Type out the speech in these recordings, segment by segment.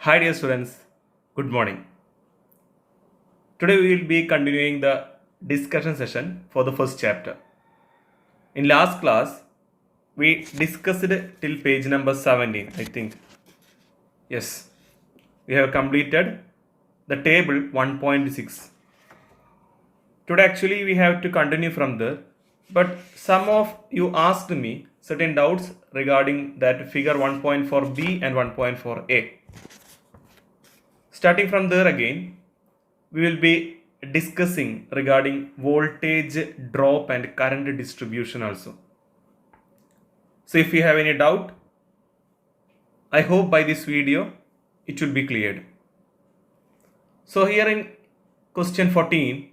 Hi dear students, good morning. Today we will be continuing the discussion session for the first chapter. In last class, we discussed till page number 17, I think. Yes, we have completed the table 1.6. Today actually we have to continue from there, but some of you asked me certain doubts regarding that figure 1.4b and 1.4a. Starting from there again, we will be discussing regarding voltage drop and current distribution also. So if you have any doubt, I hope by this video it will be cleared. So here in question 14,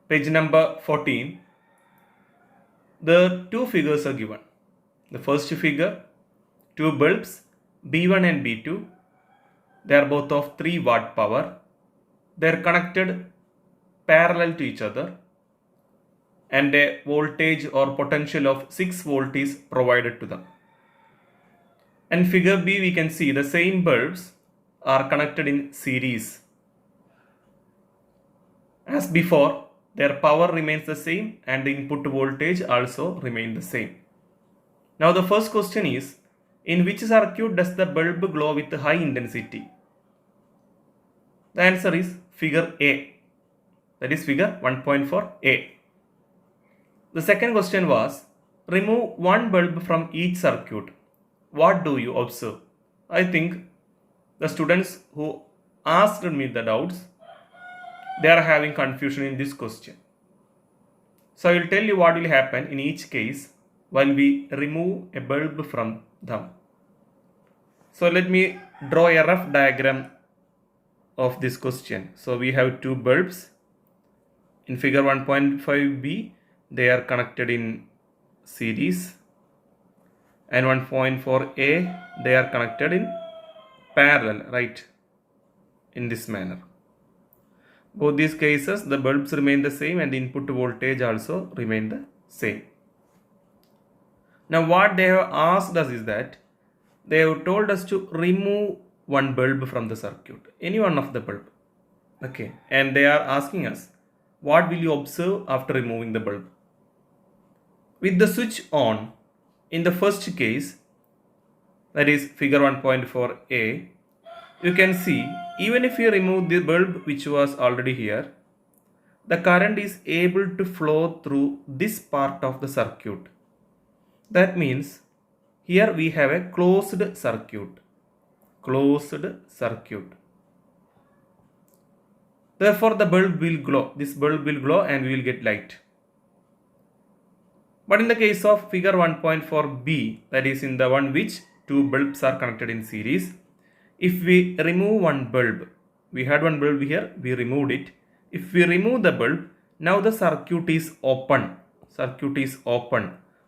page number 14, the two figures are given. The first figure, two bulbs B1 and B2, they are both of 3 watt power. They are connected parallel to each other and a voltage or potential of 6 volt is provided to them. And figure B, we can see the same bulbs are connected in series. As before, their power remains the same and the input voltage also remains the same. Now the first question is, in which circuit does the bulb glow with high intensity? The answer is figure A, that is figure 1.4a. The second question was, remove one bulb from each circuit. What do you observe? I think the students who asked me the doubts, they are having confusion in this question. So I will tell you what will happen in each case while we remove a bulb from them. So let me draw a rough diagram of this question. So we have two bulbs. In figure 1.5b, they are connected in series, and 1.4a, they are connected in parallel, right, in this manner. Both these cases, the bulbs remain the same and the input voltage also remain the same. Now what they have asked us is that they have told us to remove one bulb from the circuit, any one of the bulb. Okay, and they are asking us, what will you observe after removing the bulb? With the switch on, in the first case, that is figure 1.4a, you can see even if you remove the bulb which was already here, the current is able to flow through this part of the circuit. That means here we have a closed circuit. Therefore the bulb will glow. This bulb will glow and we will get light. But in the case of figure 1.4b, that is in the one which two bulbs are connected in series, if we remove one bulb, we had one bulb here, we removed it. If we remove the bulb, now the circuit is open.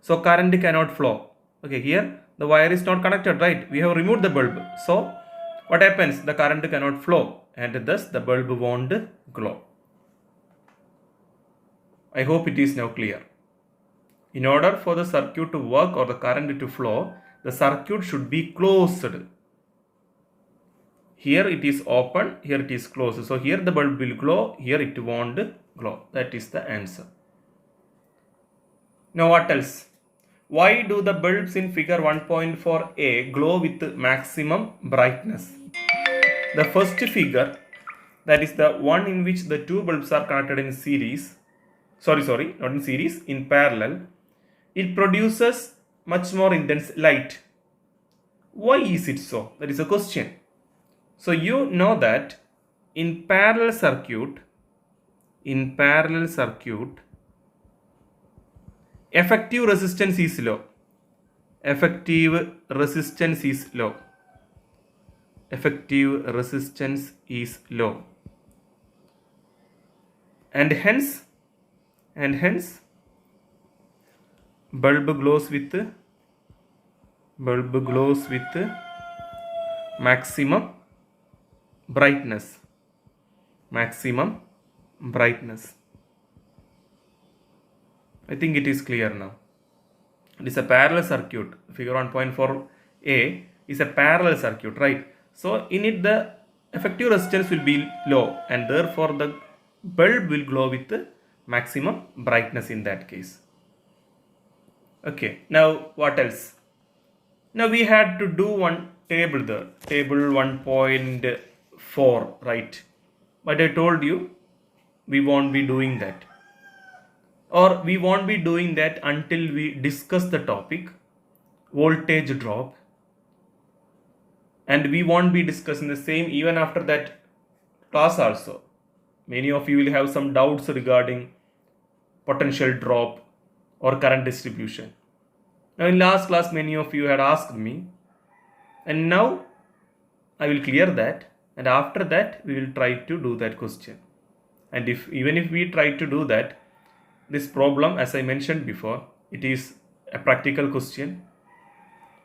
So current cannot flow. Okay, here the wire is not connected, right? We have removed the bulb. So what happens? The current cannot flow and thus the bulb won't glow. I hope it is now clear. In order for the circuit to work or the current to flow, the circuit should be closed. Here it is open, here it is closed. So here the bulb will glow, here it won't glow. That is the answer. Now what else? Why do the bulbs in figure 1.4a glow with maximum brightness? The first figure, that is the one in which the two bulbs are connected in series, not in series, in parallel, it produces much more intense light. Why is it so? That is a question. So you know that in parallel circuit, effective resistance is low. Effective resistance is low. And hence bulb glows with maximum brightness. I think it is clear now. It is a parallel circuit. Figure 1.4a is a parallel circuit, right? So in it the effective resistance will be low, and therefore the bulb will glow with the maximum brightness in that case. Okay, now what else? Now we had to do one table there, table 1.4, right? But I told you we won't be doing that, or we won't be doing that until we discuss the topic voltage drop, and we won't be discussing the same even after that class also. Many of you will have some doubts regarding potential drop or current distribution. Now in last class many of you had asked me, and now I will clear that, and after that we will try to do that question. And even if we try to do that, this problem, as I mentioned before, it is a practical question,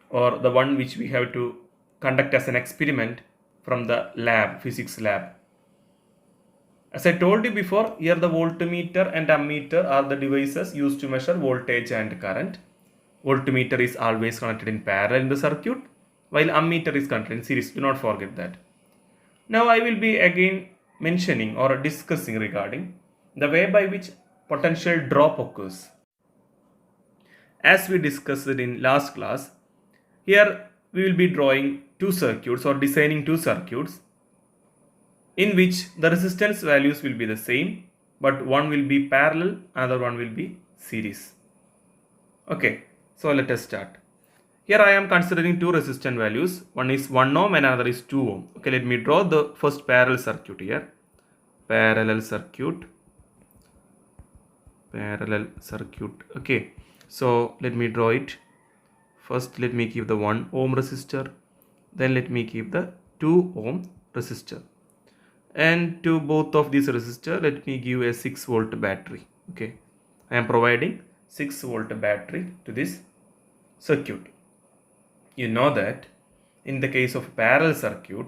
or the one which we have to conduct as an experiment from the lab, physics lab. As I told you before, here the voltmeter and ammeter are the devices used to measure voltage and current. Voltmeter is always connected in parallel in the circuit, while ammeter is connected in series. Do not forget that. Now I will be again mentioning or discussing regarding the way by which potential drop occurs. As we discussed in last class, here we will be drawing two circuits or designing two circuits in which the resistance values will be the same, but one will be parallel, another one will be series. Okay, so let us start. Here I am considering two resistance values. One is 1 ohm and another is 2 ohm. Okay, let me draw the first parallel circuit here. Parallel circuit. Okay, so let me draw it. First let me keep the 1 ohm resistor. Then let me keep the 2 ohm resistor. And to both of these resistors, let me give a 6 volt battery. Okay, I am providing 6 volt battery to this circuit. You know that in the case of parallel circuit,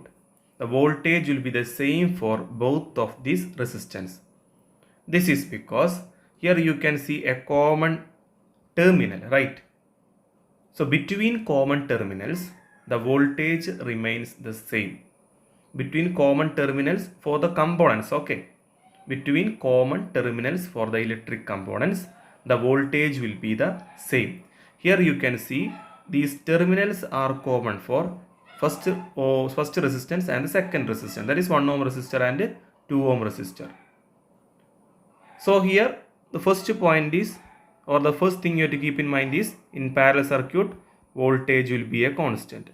the voltage will be the same for both of these resistance. This is because here you can see a common terminal, right? So between common terminals, the voltage remains the same. Between common terminals for the components, okay? Between common terminals for the electric components, the voltage will be the same. Here you can see these terminals are common for first resistance and the second resistance, that is 1 ohm resistor and 2 ohm resistor. So here the first point is, or the first thing you have to keep in mind is, in parallel circuit voltage will be a constant.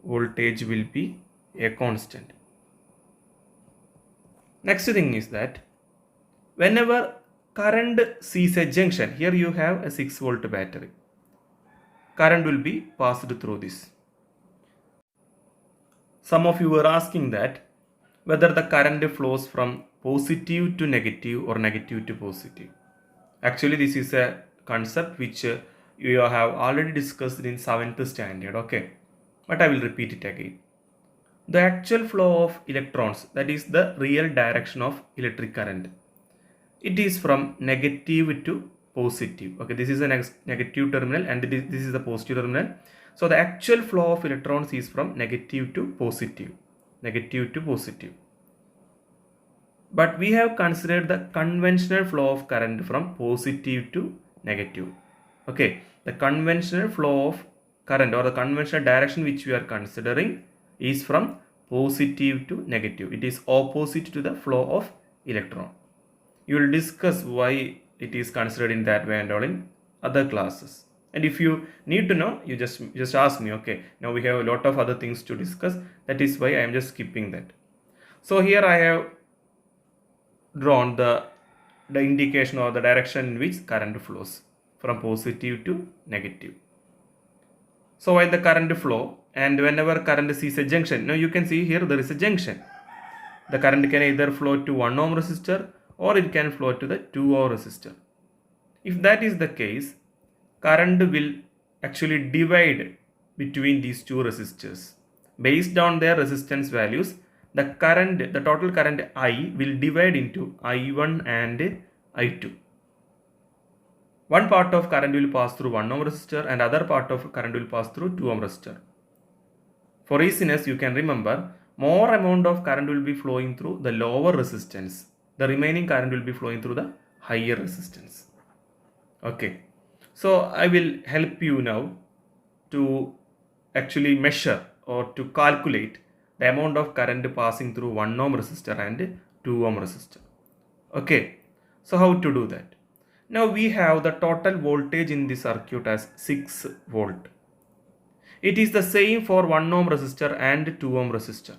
Voltage will be a constant. Next thing is that whenever current sees a junction, here you have a 6 volt battery, current will be passed through this. Some of you were asking that whether the current flows from positive to negative or negative to positive. Actually this is a concept which you have already discussed in 7th standard, okay, but I will repeat it again. The actual flow of electrons, that is the real direction of electric current, it is from negative to positive. Okay, this is a negative terminal and this is the positive terminal. So the actual flow of electrons is from negative to positive. Negative to positive. But we have considered the conventional flow of current from positive to negative. Okay, the conventional flow of current or the conventional direction which we are considering is from positive to negative. It is opposite to the flow of electron. You will discuss why it is considered in that way and all in other classes. And if you need to know, you just ask me. Okay, now we have a lot of other things to discuss. That is why I am just skipping that. So here I have drawn the indication or the direction in which current flows from positive to negative. So while the current flow, and whenever current sees a junction, now you can see here there is a junction. The current can either flow to 1 ohm resistor or it can flow to the 2 ohm resistor. If that is the case, current will actually divide between these two resistors. Based on their resistance values, the total current I will divide into I1 and I2. One part of current will pass through 1 ohm resistor and other part of current will pass through 2 ohm resistor. For easiness, you can remember more amount of current will be flowing through the lower resistance. The remaining current will be flowing through the higher resistance. Okay. So I will help you now to actually measure or to calculate the amount of current passing through 1 ohm resistor and 2 ohm resistor. Okay. So how to do that? Now we have the total voltage in the circuit as 6 volt. It is the same for 1 ohm resistor and 2 ohm resistor.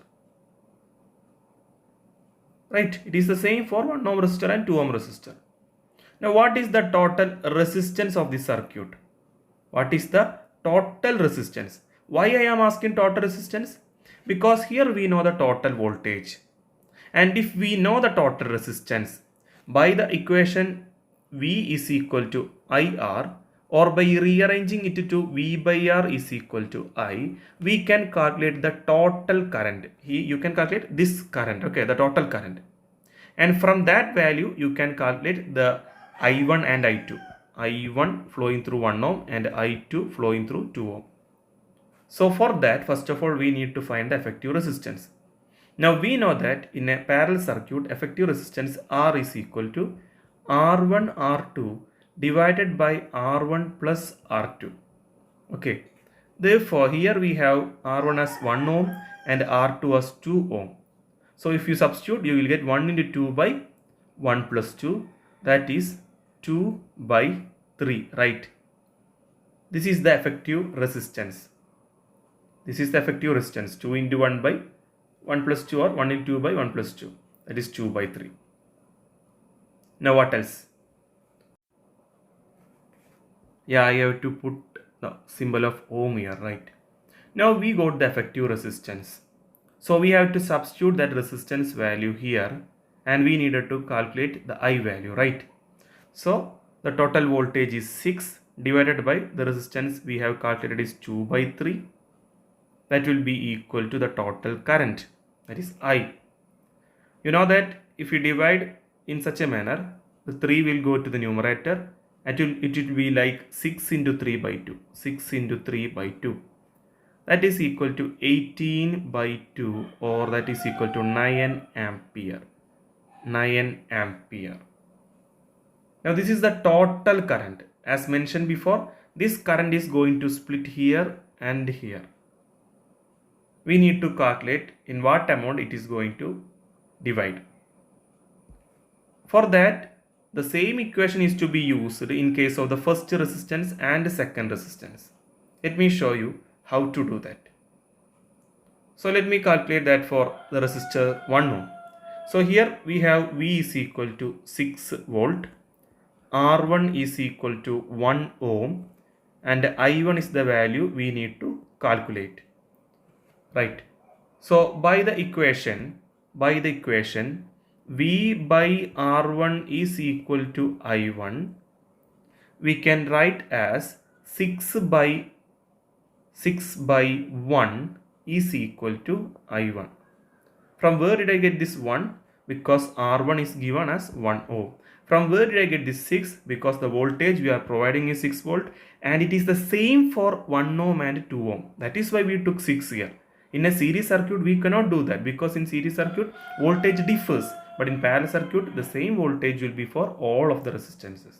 Right, it is the same for 1 ohm resistor and 2 ohm resistor. Now what is the total resistance of the circuit? What is the total resistance? Why I am asking total resistance? Because here we know the total voltage. And if we know the total resistance, by the equation V is equal to IR, or by rearranging it to V by R is equal to I, we can calculate the total current. You can calculate this current, okay, the total current. And from that value, you can calculate the I1 and I2. I1 flowing through 1 ohm and I2 flowing through 2 ohm. So for that, first of all, we need to find the effective resistance. Now we know that in a parallel circuit, effective resistance R is equal to R1 R2 divided by R1 plus R2. Okay. Therefore, here we have R1 as 1 ohm and R2 as 2 ohm. So if you substitute, you will get 1 into 2 by 1 plus 2. That is 2 by 3, right? This is the effective resistance. This is the effective resistance. 2 into 1 by 1 plus 2, or 1 into 2 by 1 plus 2. That is 2 by 3. Now what else? Yeah, I have to put the symbol of ohm here, right? Now we got the effective resistance. So we have to substitute that resistance value here, and we needed to calculate the I value, right? So the total voltage is 6 divided by the resistance we have calculated is 2 by 3. That will be equal to the total current, that is I. You know that if you divide in such a manner, the 3 will go to the numerator, and it will be like 6 into 3 by 2. 6 into 3 by 2. That is equal to 18 by 2, or that is equal to 9 ampere. 9 ampere. Now this is the total current. As mentioned before, this current is going to split here and here. We need to calculate in what amount it is going to divide. For that, the same equation is to be used in case of the first resistance and second resistance. Let me show you how to do that. So let me calculate that for the resistor 1 ohm. So here we have V is equal to 6 volt, R1 is equal to 1 ohm, and I1 is the value we need to calculate. Right. So by the equation V by R1 is equal to I1, we can write as 6 by 1 is equal to I1. From where did I get this 1? Because R1 is given as 1 ohm. From where did I get this 6? Because the voltage we are providing is 6 volt, and it is the same for 1 ohm and 2 ohm. That is why we took 6 here. In a series circuit, we cannot do that, because in series circuit, voltage differs. But in parallel circuit, the same voltage will be for all of the resistances.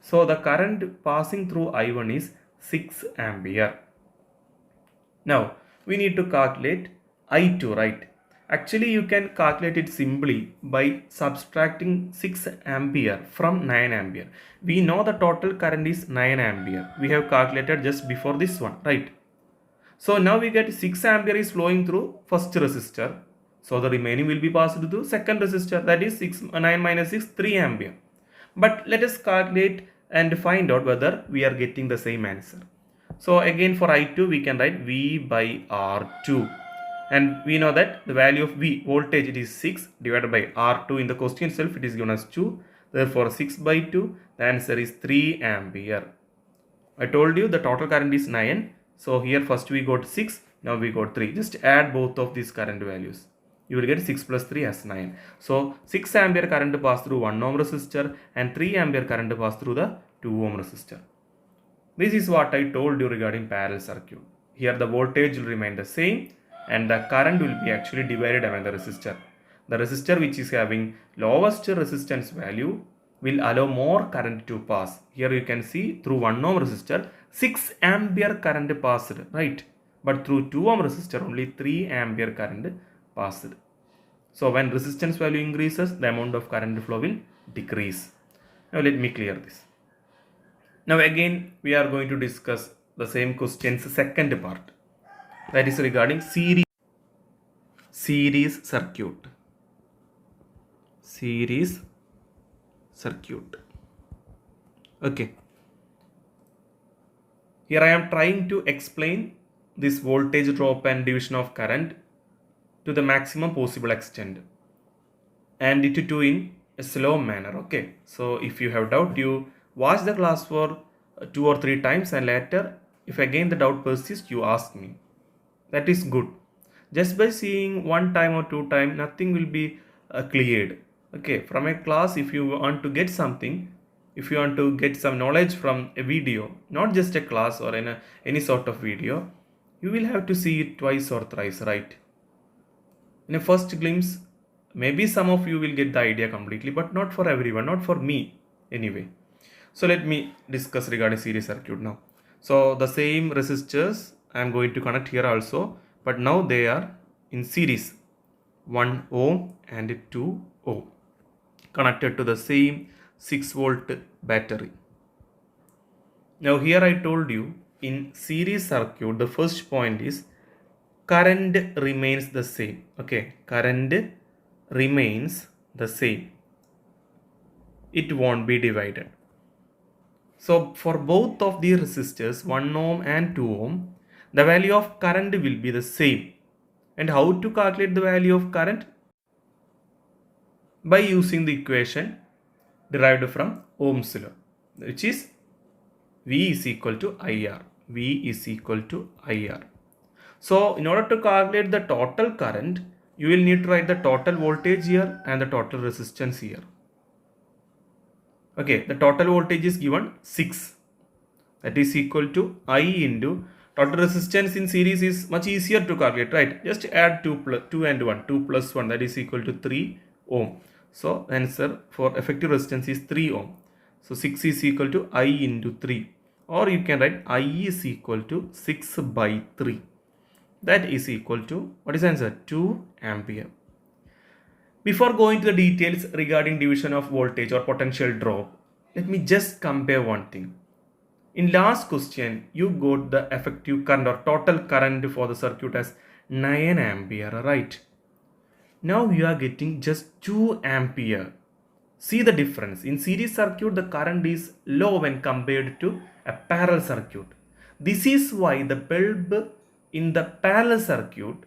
So the current passing through I1 is 6 ampere. Now we need to calculate I2, right? Actually, you can calculate it simply by subtracting 6 ampere from 9 ampere. We know the total current is 9 ampere. We have calculated just before this one, right? So now we get 6 ampere is flowing through first resistor. So the remaining will be passed to second resistor, that is 9 minus 6, 3 ampere. But let us calculate and find out whether we are getting the same answer. So again for I2 we can write V by R2. And we know that the value of V, voltage, it is 6 divided by R2. In the question itself it is given as 2. Therefore 6 by 2, the answer is 3 ampere. I told you the total current is 9. So here first we got 6, now we got 3. Just add both of these current values. You will get 6 plus 3 as 9. So 6 ampere current pass through 1 ohm resistor and 3 ampere current pass through the 2 ohm resistor. This is what I told you regarding parallel circuit. Here the voltage will remain the same and the current will be actually divided among the resistor. The resistor which is having lowest resistance value will allow more current to pass. Here you can see through 1 ohm resistor 6 ampere current passed, right? But through 2 ohm resistor only 3 ampere current passed. So when resistance value increases, the amount of current flow will decrease. Now let me clear this. Now again we are going to discuss the same question's second part, that is regarding series circuit. Series circuit. Okay. Here I am trying to explain this voltage drop and division of current to the maximum possible extent, and it too in a slow manner. Okay, so if you have doubt, you watch the class for 2 or 3 times, and later if again the doubt persists, you ask me. That is good. Just by seeing 1 time or 2 time, nothing will be cleared. Okay, from a class, if you want to get something, if you want to get some knowledge from a video, not just a class or in any sort of video, you will have to see it twice or thrice, right? In a first glimpse, maybe some of you will get the idea completely, but not for everyone, not for me anyway. So let me discuss regarding series circuit now. So the same resistors I am going to connect here also, but now they are in series, 1 ohm and 2 ohm, connected to the same 6 volt battery. Now here I told you in series circuit, the first point is current remains the same. Okay, current remains the same. It won't be divided. So for both of the resistors, 1 ohm and 2 ohm, the value of current will be the same. And how to calculate the value of current? By using the equation derived from Ohm's law, which is V is equal to IR. V is equal to IR. So in order to calculate the total current, you will need to write the total voltage here and the total resistance here. Okay, the total voltage is given 6. That is equal to I into total resistance in series is much easier to calculate, right? Just add 2 and 1. 2 plus 1, that is equal to 3 ohm. So answer for effective resistance is 3 ohm. So 6 is equal to I into 3. Or you can write I is equal to 6 by 3. That is equal to, what is the answer? 2 ampere. Before going to the details regarding division of voltage or potential drop, let me just compare one thing. In last question, you got the effective current or total current for the circuit as 9 ampere, right? Now you are getting just 2 ampere. See the difference. In series circuit, the current is low when compared to a parallel circuit. This is why the bulb in the parallel circuit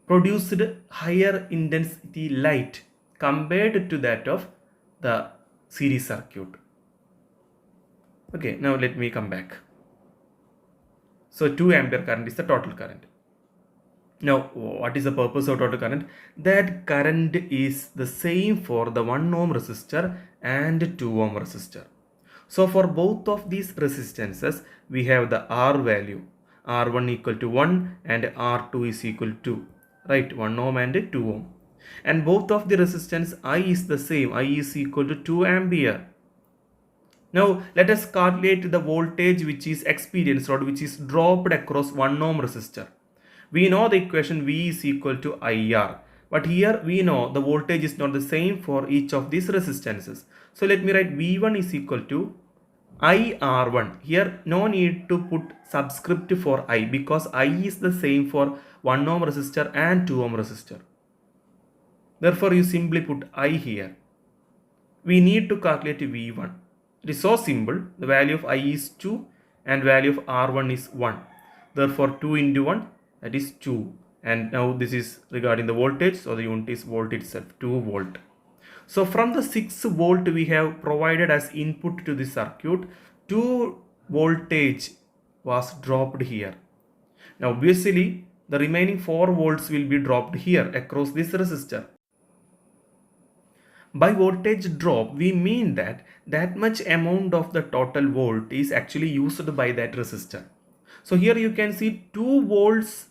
produced higher intensity light compared to that of the series circuit. Okay, now let me come back. So 2 ampere current is the total current. Now what is the purpose of total current? That current is the same for the 1 ohm resistor and 2 ohm resistor. So for both of these resistances, we have the R value. R1 equal to 1 and R2 is equal to, right, 1 ohm and 2 ohm. And both of the resistance I is the same. I is equal to 2 ampere. Now let us calculate the voltage which is experienced or which is dropped across 1 ohm resistor. We know the equation V is equal to IR. But here we know the voltage is not the same for each of these resistances. So let me write V1 is equal to IR1. Here no need to put subscript for I, because I is the same for 1 ohm resistor and 2 ohm resistor. Therefore you simply put I here. We need to calculate V1. It is so simple. The value of I is 2 and value of R1 is 1. Therefore 2 into 1, that is 2. And now this is regarding the voltage. So the unit is volt itself, 2 volt. So from the 6 volt we have provided as input to the circuit, 2 voltage was dropped here. Now obviously the remaining 4 volts will be dropped here across this resistor. By voltage drop, we mean that much amount of the total volt is actually used by that resistor. So here you can see 2 volts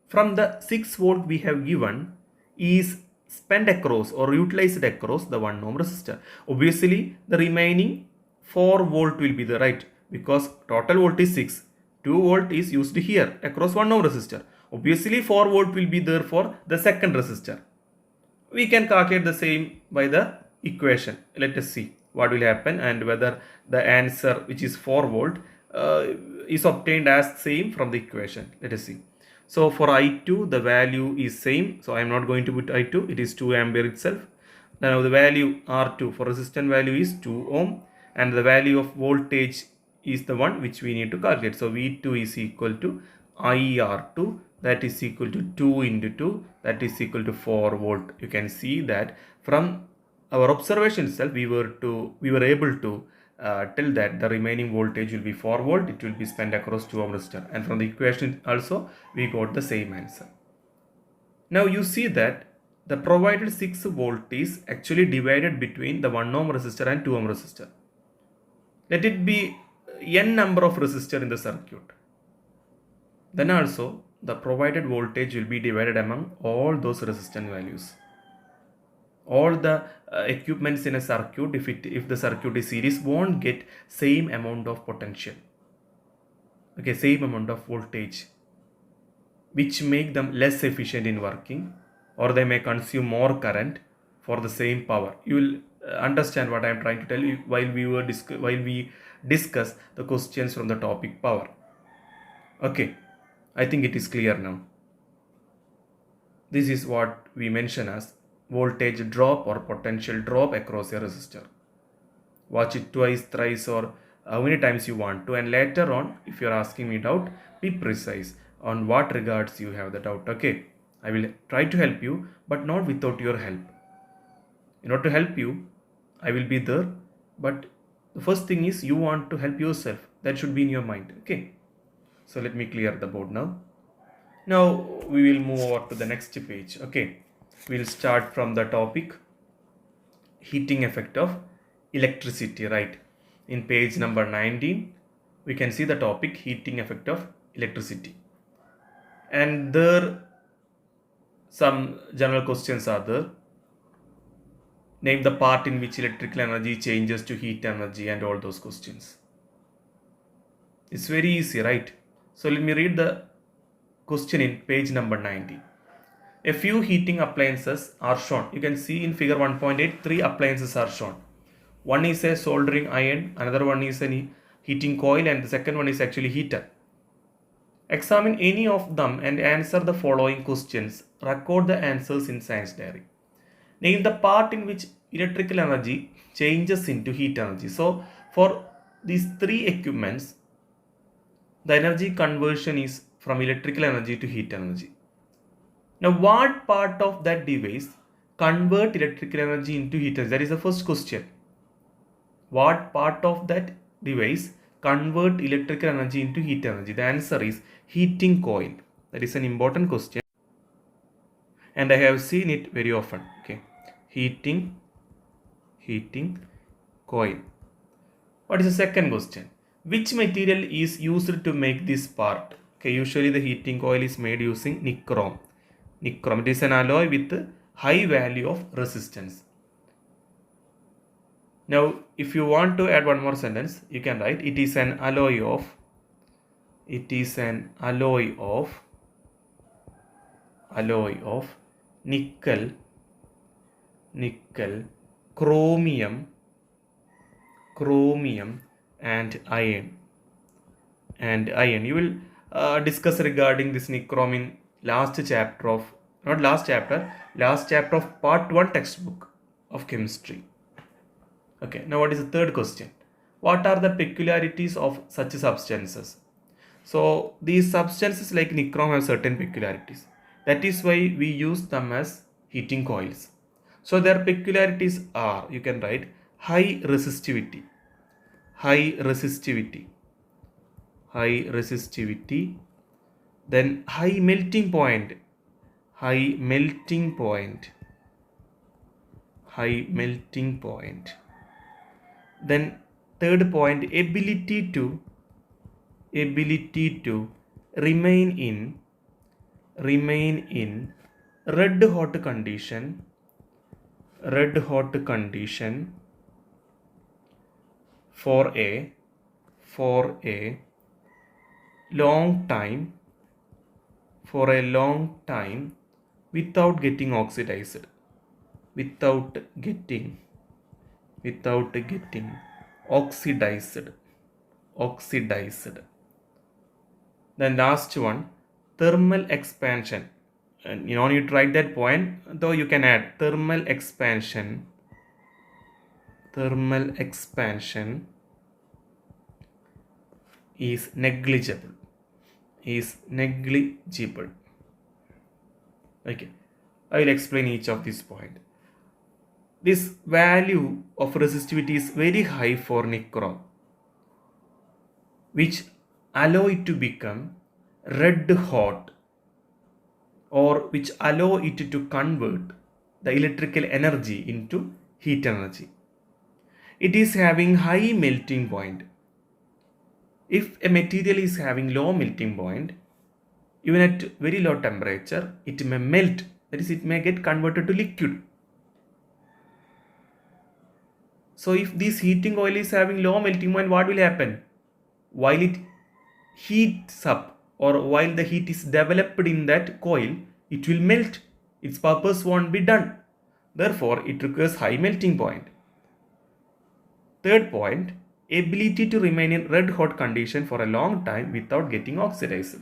from the 6 volt we have given is spent across or utilized across the 1 ohm resistor. Obviously the remaining 4 volt will be the right, because total volt is 6. 2 volt is used here across 1 ohm resistor. Obviously 4 volt will be there for the second resistor. We can calculate the same by the equation. Let us see what will happen and whether the answer, which is 4 volt, is obtained as same from the equation. Let us see. So for I2 the value is same, so I am not going to put I2, it is 2 ampere itself. Now the value R2 for resistance value is 2 ohm, and the value of voltage is the one which we need to calculate. So V2 is equal to IR2, that is equal to 2 into 2, that is equal to 4 volt. You can see that from our observation itself we were able to tell that the remaining voltage will be 4 volt, it will be spent across 2 ohm resistor, and from the equation also we got the same answer. Now you see that the provided 6 volt is actually divided between the 1 ohm resistor and 2 ohm resistor. Let it be n number of resistor in the circuit. Then also the provided voltage will be divided among all those resistance values. All the equipments in a circuit, if the circuit is series, won't get same amount of potential, okay, same amount of voltage, which make them less efficient in working, or they may consume more current for the same power. You will understand what I am trying to tell you while we discuss the questions from the topic power. Okay, I think it is clear now. This is what we mention as voltage drop or potential drop across a resistor. Watch it twice, thrice, or how many times you want to, and later on if you are asking me doubt, be precise on what regards you have the doubt. Okay, I will try to help you, but not without your help. In order to help you, I will be there, but the first thing is you want to help yourself. That should be in your mind. Okay, so let me clear the board now. Now we will move over to the next page. Okay, we'll start from the topic heating effect of electricity, right? In page number 19 we can see the topic heating effect of electricity, and there some general questions are there. Name the part in which electrical energy changes to heat energy, and all those questions. It's very easy, right? So let me read the question in page number 90. A few heating appliances are shown. You can see in figure 1.8 3 appliances are shown. One is a soldering iron, another one is a heating coil, and the second one is actually heater. Examine any of them and answer the following questions. Record the answers in science diary. Name the part in which electrical energy changes into heat energy. So for these 3 equipments, the energy conversion is from electrical energy to heat energy. Now what part of that device convert electrical energy into heat energy? That is the first question. What part of that device convert electrical energy into heat energy? The answer is heating coil. That is an important question, and I have seen it very often. Okay, heating coil. What is the second question? Which material is used to make this part? Okay, usually the heating coil is made using nichrome. Nichrome, it is an alloy with high value of resistance. Now if you want to add one more sentence, you can write it is an alloy of nickel, chromium and iron. You will discuss regarding this nichrome in last chapter of part 1 textbook of chemistry. Okay, now what is the third question? What are the peculiarities of such substances? So these substances like nichrome have certain peculiarities. That is why we use them as heating coils. So their peculiarities are, you can write high resistivity, then high melting point, then third point, ability ability to remain in red hot condition for a long time without getting oxidized. Oxidized. Then last one, thermal expansion. And you don't need to write that point, though you can add thermal expansion is negligible. Okay, I will explain each of these points. This value of resistivity is very high for nichrome, which allow it to become red hot, or which allow it to convert the electrical energy into heat energy. It is having high melting point. If a material is having low melting point, even at very low temperature, it may melt, that is, it may get converted to liquid. So if this heating coil is having low melting point, what will happen? While it heats up, or while the heat is developed in that coil, it will melt. Its purpose won't be done. Therefore, it requires high melting point. Third point, ability to remain in red hot condition for a long time without getting oxidized.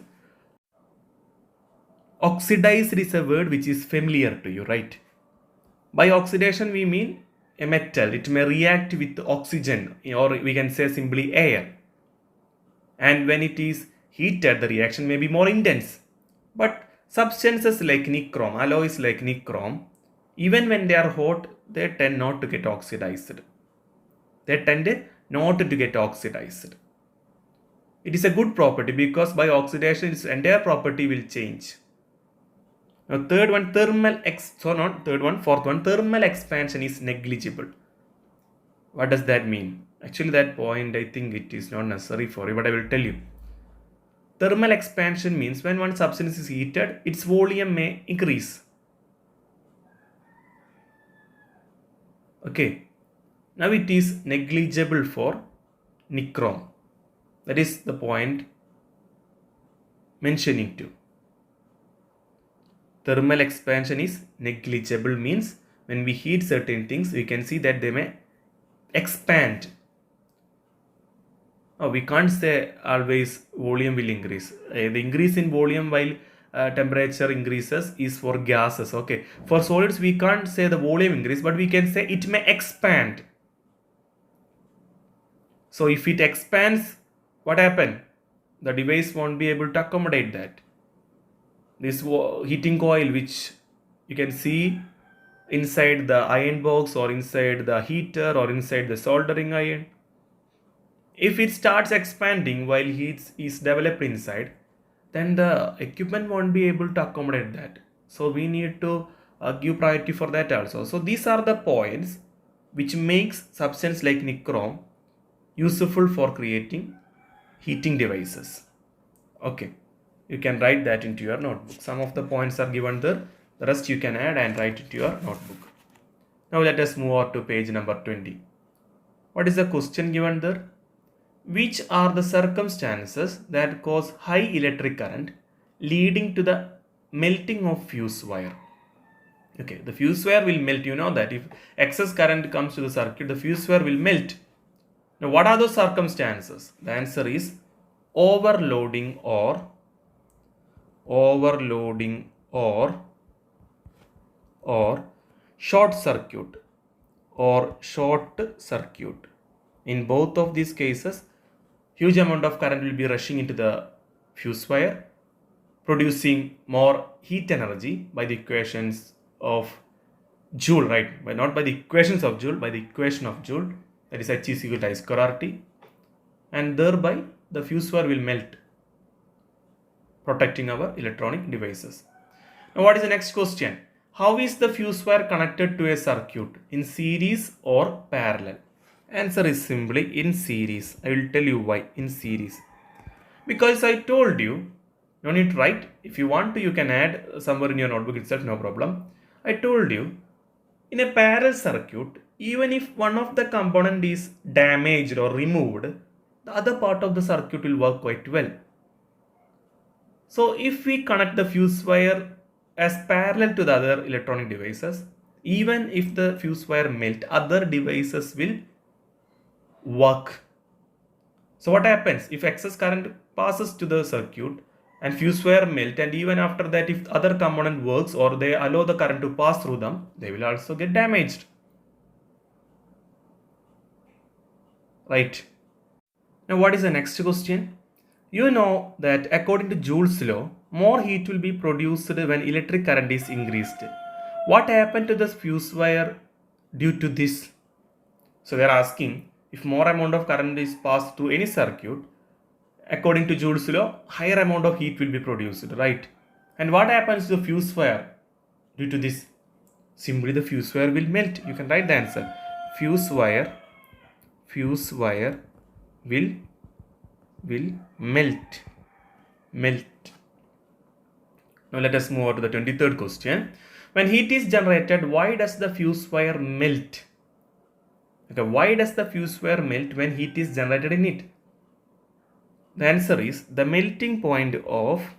Oxidized is a word which is familiar to you, right? By oxidation we mean a metal, it may react with oxygen, or we can say simply air. And when it is heated, the reaction may be more intense. But substances like nichrome, alloys like nichrome, even when they are hot, they tend not to get oxidized. It is a good property because by oxidation its entire property will change. Now fourth one, thermal expansion is negligible. What does that mean? Actually, that point I think it is not necessary for you, but I will tell you. Thermal expansion means when one substance is heated, its volume may increase. Okay. Now it is negligible for nichrome. That is the point mentioning to. Thermal expansion is negligible means when we heat certain things, we can see that they may expand. We can't say always volume will increase. The increase in volume while temperature increases is for gases. Okay, for solids we can't say the volume increase, but we can say it may expand. So if it expands, what happens? The device won't be able to accommodate that. This heating coil, which you can see inside the iron box, or inside the heater, or inside the soldering iron, if it starts expanding while heat is developed inside, then the equipment won't be able to accommodate that. So we need to give priority for that also. So these are the points which makes substance like nichrome useful for creating heating devices. Okay, you can write that into your notebook. Some of the points are given there, the rest you can add and write it to your notebook. Now let us move on to page number 20. What is the question given there? Which are the circumstances that cause high electric current leading to the melting of fuse wire? Okay, the fuse wire will melt. You know that if excess current comes to the circuit, the fuse wire will melt. Now, what are those circumstances? The answer is overloading or short circuit. In both of these cases, huge amount of current will be rushing into the fuse wire, producing more heat energy by the equations of Joule, right? But not by the equations of Joule, by the equation of Joule, that is H is equal to I square RT, and thereby the fuse wire will melt, protecting our electronic devices. Now what is the next question? How is the fuse wire connected to a circuit, in series or parallel? Answer is simply in series. I will tell you why. In series. Because I told you, no need to write. If you want to, you can add somewhere in your notebook itself, no problem. I told you, in a parallel circuit, even if one of the component is damaged or removed, the other part of the circuit will work quite well. So if we connect the fuse wire as parallel to the other electronic devices, even if the fuse wire melt, other devices will work. So what happens if excess current passes to the circuit and fuse wire melt, and even after that if other component works or they allow the current to pass through them, they will also get damaged. Right. Now what is the next question? You know that according to Joule's law, more heat will be produced when electric current is increased. What happened to the fuse wire due to this? So they are asking, if more amount of current is passed through any circuit, according to Joule's law, higher amount of heat will be produced, right? And what happens to the fuse wire due to this? Simply the fuse wire will melt. You can write the answer. Fuse wire will melt. Now let us move on to the 23rd question. When heat is generated, why does the fuse wire melt? Okay, why does the fuse wire melt when heat is generated in it? The answer is the melting point of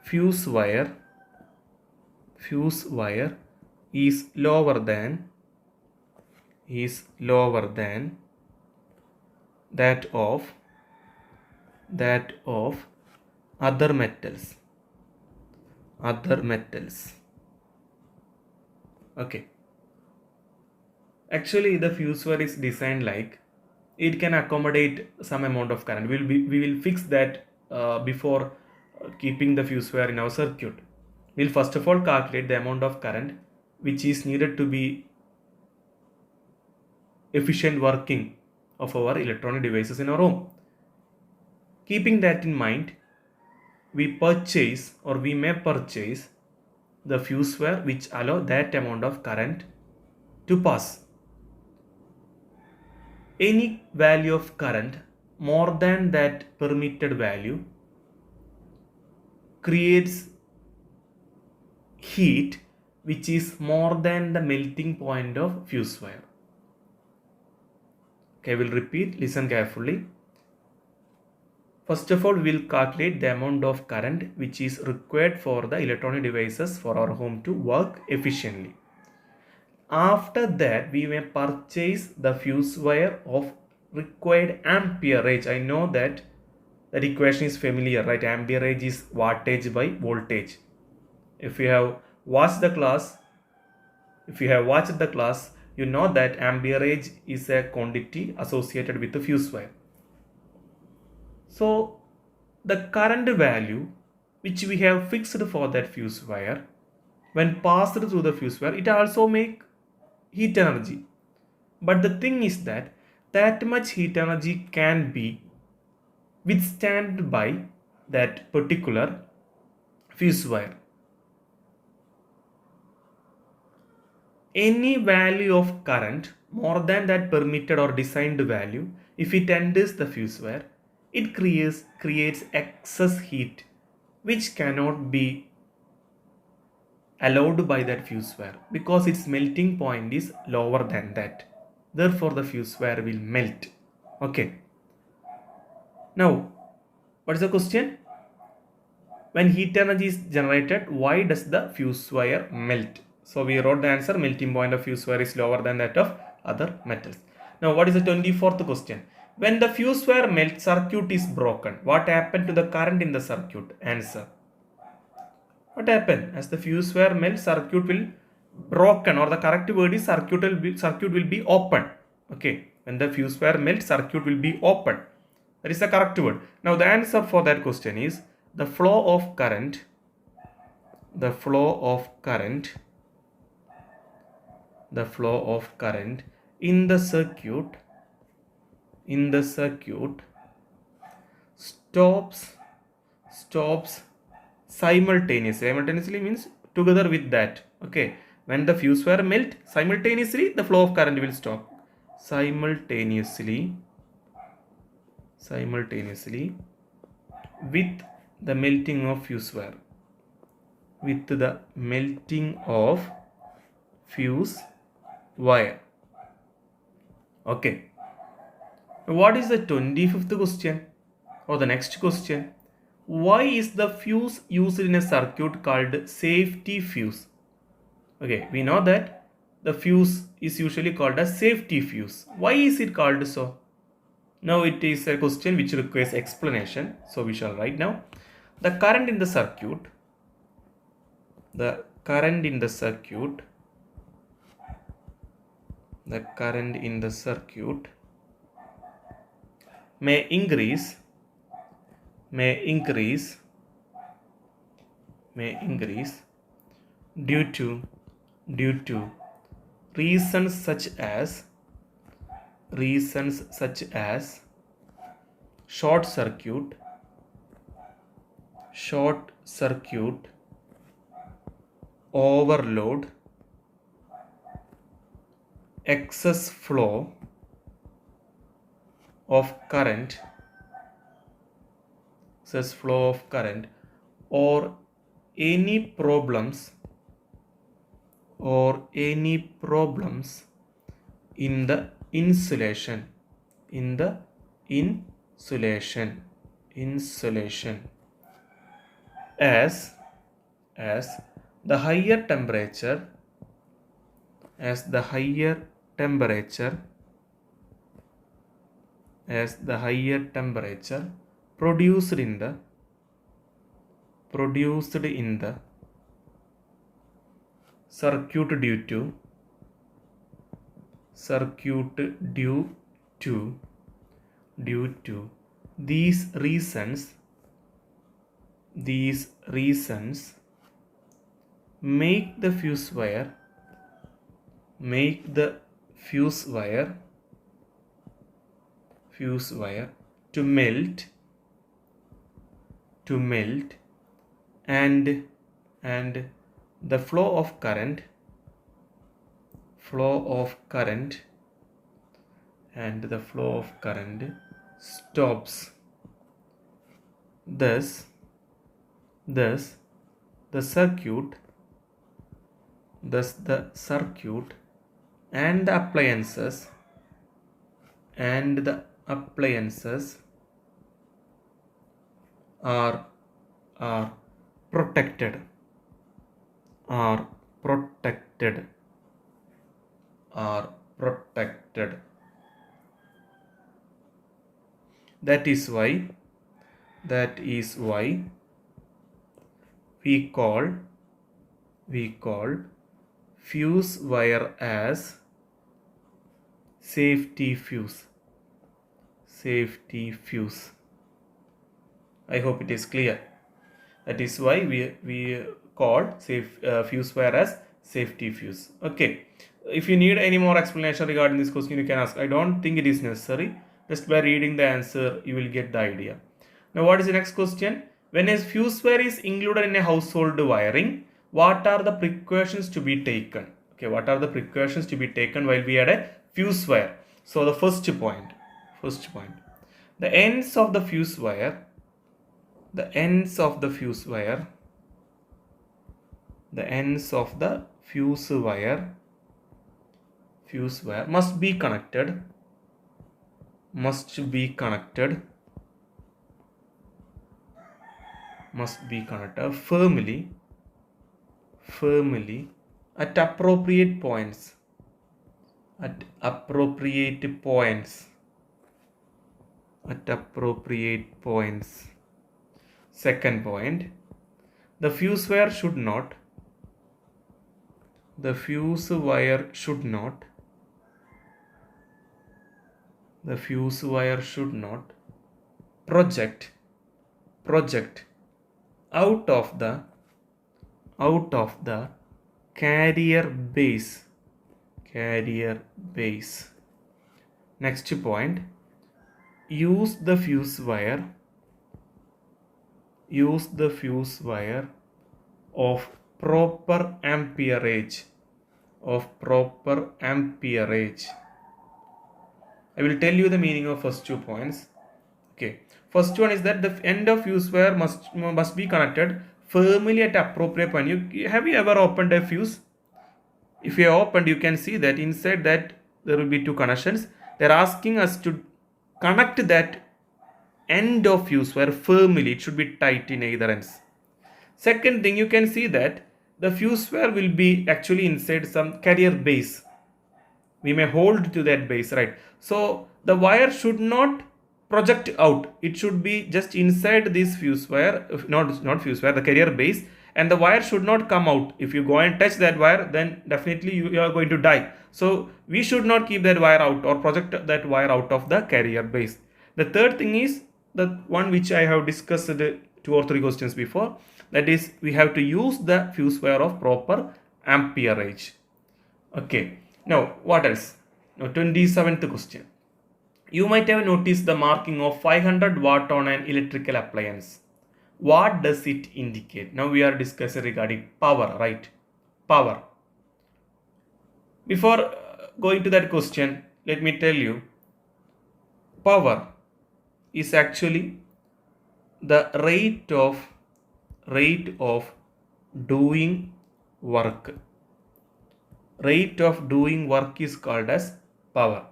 fuse wire is lower than that of other metals. Okay. Actually, the fuse wire is designed like it can accommodate some amount of current. We will fix that before keeping the fuse wire in our circuit. We'll first of all calculate the amount of current which is needed to be efficient working of our electronic devices in our home. Keeping that in mind, we may purchase the fuse wire which allow that amount of current to pass. Any value of current more than that permitted value creates heat which is more than the melting point of fuse wire. Okay, I will repeat, listen carefully. First of all, we will calculate the amount of current which is required for the electronic devices for our home to work efficiently. After that, we may purchase the fuse wire of required amperage. I know that that equation is familiar, right? Amperage is wattage by voltage. If you have watched the class, you know that amperage is a quantity associated with the fuse wire. So the current value which we have fixed for that fuse wire, when passed through the fuse wire, it also make heat energy. But the thing is that much heat energy can be withstand by that particular fuse wire. Any value of current more than that permitted or designed value, if it enters the fuse wire, it creates excess heat which cannot be allowed by that fuse wire because its melting point is lower than that. Therefore, the fuse wire will melt. Okay. Now, what is the question? When heat energy is generated, why does the fuse wire melt? So we wrote the answer, melting point of fuse wire is lower than that of other metals. Now what is the 24th question? When the fuse wire melts, circuit is broken. What happened to the current in the circuit? Answer. What happened? As the fuse wire melts, circuit will broken, or the correct word is circuit will be open. Okay. When the fuse wire melts, circuit will be open. That is the correct word. Now the answer for that question is the flow of current in the circuit stops simultaneously means together with that. Okay, When the fuse wire melt, simultaneously the flow of current will stop. Simultaneously with the melting of fuse wire. With the melting of fuse wire. Okay. What is the 25th question? Or the next question? Why is the fuse used in a circuit called safety fuse? Okay, we know that the fuse is usually called a safety fuse. Why is it called so? Now it is a question which requires explanation. So we shall write now. The current in the circuit, the current in the circuit may increase due to reasons such as short circuit, overload, excess flow of current, or any problems in the insulation as the higher temperature produced in the circuit due to these reasons make the fuse wire to melt and the flow of current stops. Thus the circuit and the appliances are protected. That is why we call fuse wire as safety fuse. I hope it is clear. That is why we call fuse wire as safety fuse. Okay. If you need any more explanation regarding this question, you can ask. I don't think it is necessary. Just by reading the answer, you will get the idea. Now, what is the next question? When a fuse wire is included in a household wiring, what are the precautions to be taken? Okay, what are the precautions to be taken while we add a fuse wire? So, the first point. The ends of the fuse wire must be connected firmly at appropriate points. Second point, the fuse wire should not project out of the carrier base. Next point, use the fuse wire of proper amperage. of proper amperage. I will tell you the meaning of first 2 points. Okay. First one is that the end of fuse wire must be connected firmly at appropriate point. Have you ever opened a fuse? If you opened, you can see that inside that there will be two connections. They are asking us to connect that end of fuse wire firmly. It should be tight in either ends. Second thing, you can see that the fuse wire will be actually inside some carrier base. We may hold to that base, right? So the wire should not project out. It should be just inside this fuse wire, not fuse wire, the carrier base, and the wire should not come out. If you go and touch that wire, then definitely you are going to die. So we should not keep that wire out or project that wire out of the carrier base. The third thing is the one which I have discussed 2 or 3 questions before. That is, we have to use the fuse wire of proper amperage. Okay. Now, what else? Now, 27th question. You might have noticed the marking of 500 watt on an electrical appliance. What does it indicate? Now, we are discussing regarding power, right? Power. Before going to that question, let me tell you, power is actually the rate of doing work. Rate of doing work is called as power.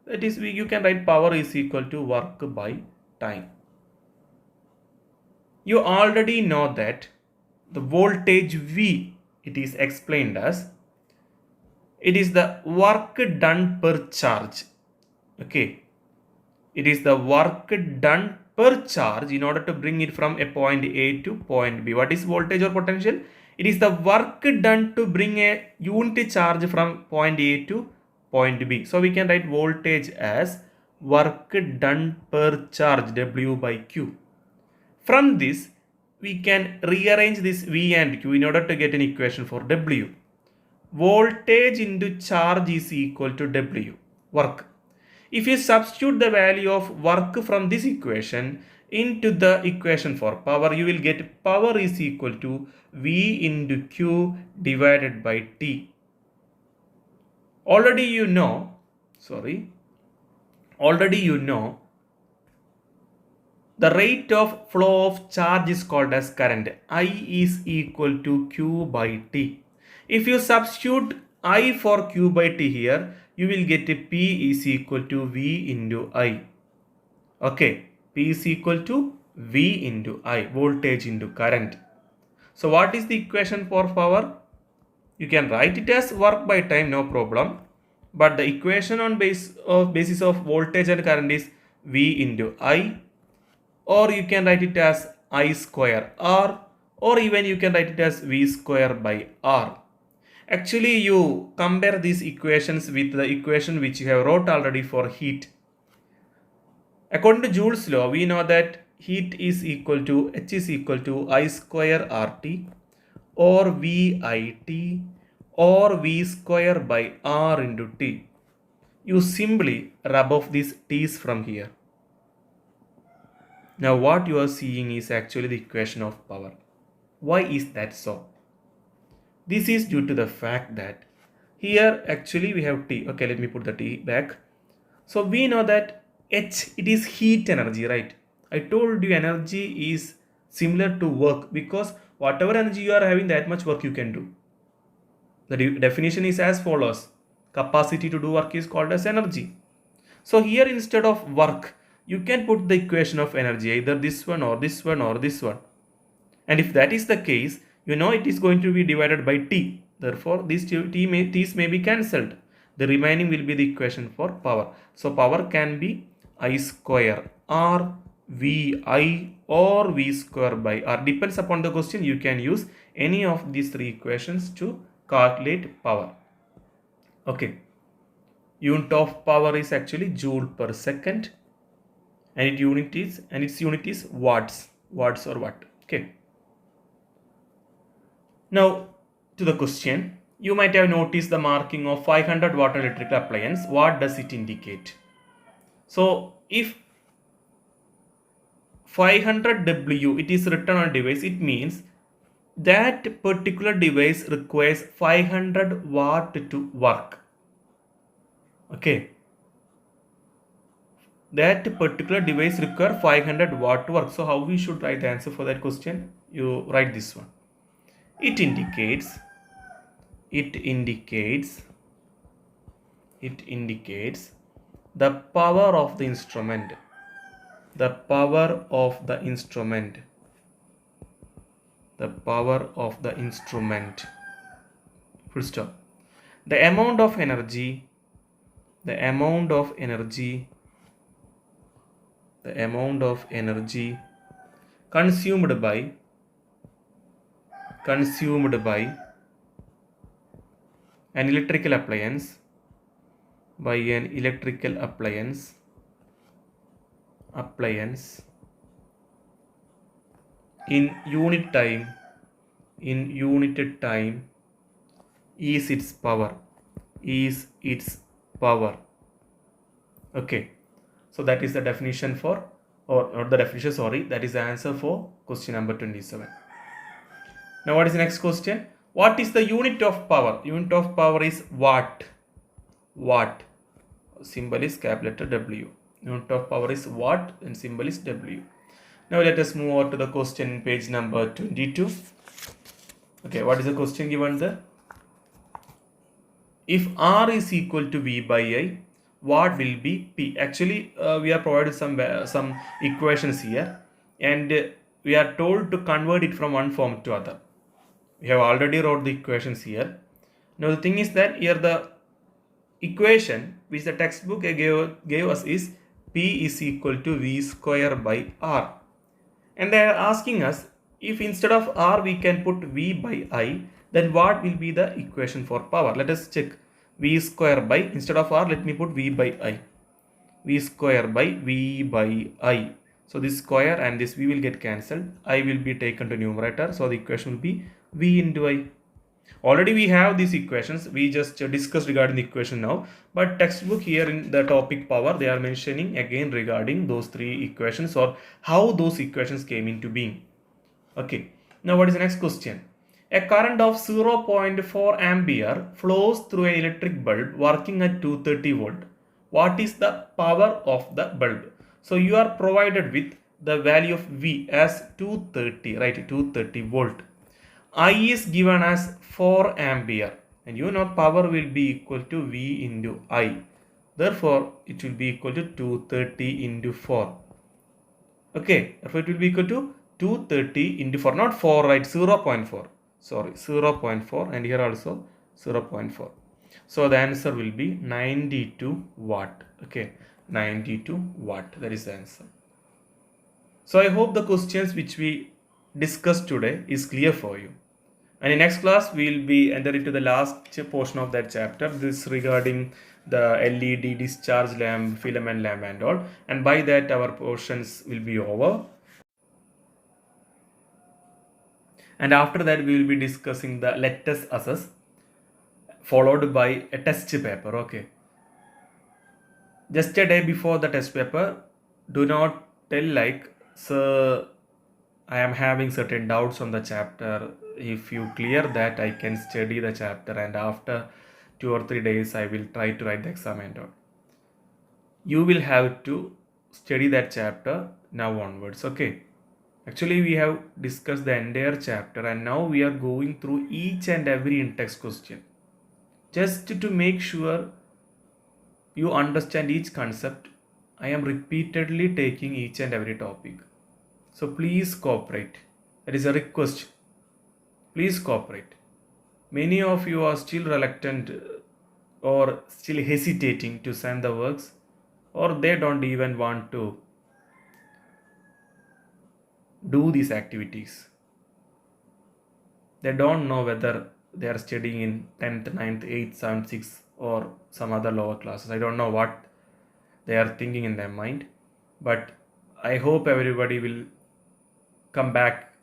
That is, you can write power is equal to work by time. You already know that the voltage V, it is explained as, it is the work done per charge. Okay. It is the work done per charge in order to bring it from a point A to point B. What is voltage or potential? It is the work done to bring a unit charge from point A to point B. So we can write voltage as work done per charge, W by Q. From this, we can rearrange this V and Q in order to get an equation for W. Voltage into charge is equal to W, work. If you substitute the value of work from this equation into the equation for power, you will get power is equal to V into Q divided by T. Already you know the rate of flow of charge is called as current. I is equal to Q by T. If you substitute I for Q by T here, you will get P is equal to V into I. Okay, P is equal to V into I, voltage into current. So what is the equation for power? You can write it as work by time, no problem. But the equation on basis of voltage and current is V into I, or you can write it as I square R, or even you can write it as V square by R. Actually, you compare these equations with the equation which you have wrote already for heat. According to Joule's law, we know that heat is equal to H is equal to I square RT or VIT or V square by R into T. You simply rub off these T's from here. Now what you are seeing is actually the equation of power. Why is that so? This is due to the fact that here actually we have T. Okay, let me put the T back. So we know that H, it is heat energy, right? I told you energy is similar to work because whatever energy you are having, that much work you can do. The definition is as follows. Capacity to do work is called as energy. So here instead of work, you can put the equation of energy, either this one or this one or this one. And if that is the case, you know it is going to be divided by T. Therefore, these T's may be cancelled. The remaining will be the equation for power. So power can be I square R, VI or V square by R. Depends upon the question. You can use any of these 3 equations to calculate power. Okay. Unit of power is actually joule per second. And its unit is watts. Watts or watt. Okay. Now to the question. You might have noticed the marking of 500 watt electrical appliance. What does it indicate? So if 500 W it is written on device, it means that particular device requires 500 watt to work. Okay, that particular device require 500 watt to work. So how we should write the answer for that question? You write this one. It indicates the power of the instrument. The power of the instrument. The power of the instrument. Full stop. The amount of energy. The amount of energy. The amount of energy consumed by an electrical appliance in unit time is its power. Okay, so that is the definition for, or not the definition, sorry, that is the answer for question number 27. Now what is the next question? What is the unit of power? Unit of power is watt. Symbol is capital letter W. Unit of power is watt and symbol is W. Now let us move on to the question, page number 22. Okay, what is the question given there? If R is equal to V by I, what will be P? Actually, we are provided some equations here, and we are told to convert it from one form to other. We have already wrote the equations here. Now the thing is that here the equation which the textbook gave us is P is equal to V square by R. And they are asking us, if instead of R we can put V by I, then what will be the equation for power? Let us check. V square by, instead of R, let me put V by I. V square by V by I. So this square and this V will get cancelled. I will be taken to numerator. So the equation will be V into I. Already we have these equations. We just discussed regarding the equation now. But textbook here in the topic power, they are mentioning again regarding those three equations or how those equations came into being. Okay. Now what is the next question? A current of 0.4 ampere flows through an electric bulb working at 230 volt. What is the power of the bulb? So you are provided with the value of V as 230, right? 230 volt. I is given as 4 ampere, and you know power will be equal to V into I. Therefore, it will be equal to 230 into 4. Okay, therefore it will be equal to 230 into 4, not 4, right? 0.4. Sorry, 0.4, and here also 0.4. So the answer will be 92 watt. Okay, 92 watt. That is the answer. So I hope the questions which we discussed today is clear for you. And in next class, we will be enter into the last portion of that chapter. This regarding the LED, discharge lamp, filament lamp and all. And by that, our portions will be over. And after that, we will be discussing the let us assess, followed by a test paper. Okay. Just a day before the test paper, do not tell like, sir, I am having certain doubts on the chapter. If you clear that, I can study the chapter, and after 2 or 3 days, I will try to write the exam and all. You will have to study that chapter now onwards. Okay. Actually, we have discussed the entire chapter, and now we are going through each and every in-text question. Just to make sure you understand each concept, I am repeatedly taking each and every topic. So please cooperate. That is a request. Please cooperate. Many of you are still reluctant or still hesitating to send the works, or they don't even want to do these activities. They don't know whether they are studying in 10th, 9th, 8th, 7th, 6th or some other lower classes. I don't know what they are thinking in their mind, but I hope everybody will come back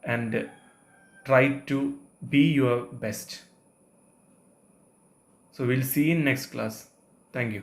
and try to be your best. So we'll see you in next class. Thank you.